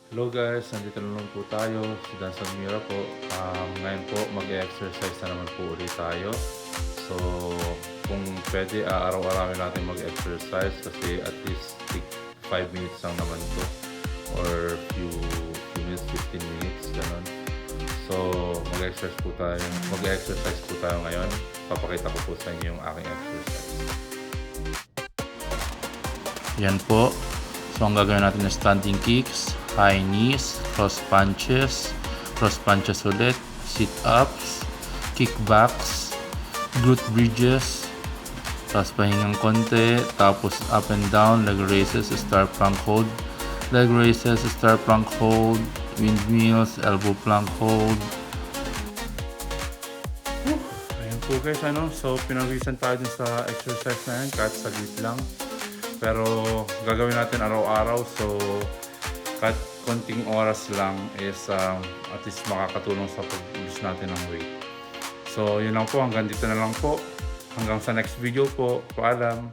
Hello guys, nandito na naman po tayo, si Dan Salmira po. Ngayon po mag-exercise na naman po ulit tayo. So kung pwede, araw-arawin natin mag-exercise kasi at least 5 minutes lang naman to or few minutes, 15 minutes, ganun. So mag-exercise po tayo ngayon. Papakita ko po sa inyo yung aking exercise. Yan po. So ang gagawin natin na standing kicks, high knees, cross punches ulit, sit-ups, kickbacks, glute bridges, tapos pahingang konti, tapos up and down, leg raises, star plank hold, leg raises, star plank hold, windmills, elbow plank hold. Ayun po guys, so pinawisan tayo din sa exercise na yan, kahit saglit lang. Pero gagawin natin araw-araw, so kahit konting oras lang is at least makakatulong sa pag-lose natin ng weight. So yun lang po, hanggang dito na lang po. Hanggang sa next video po. Paalam.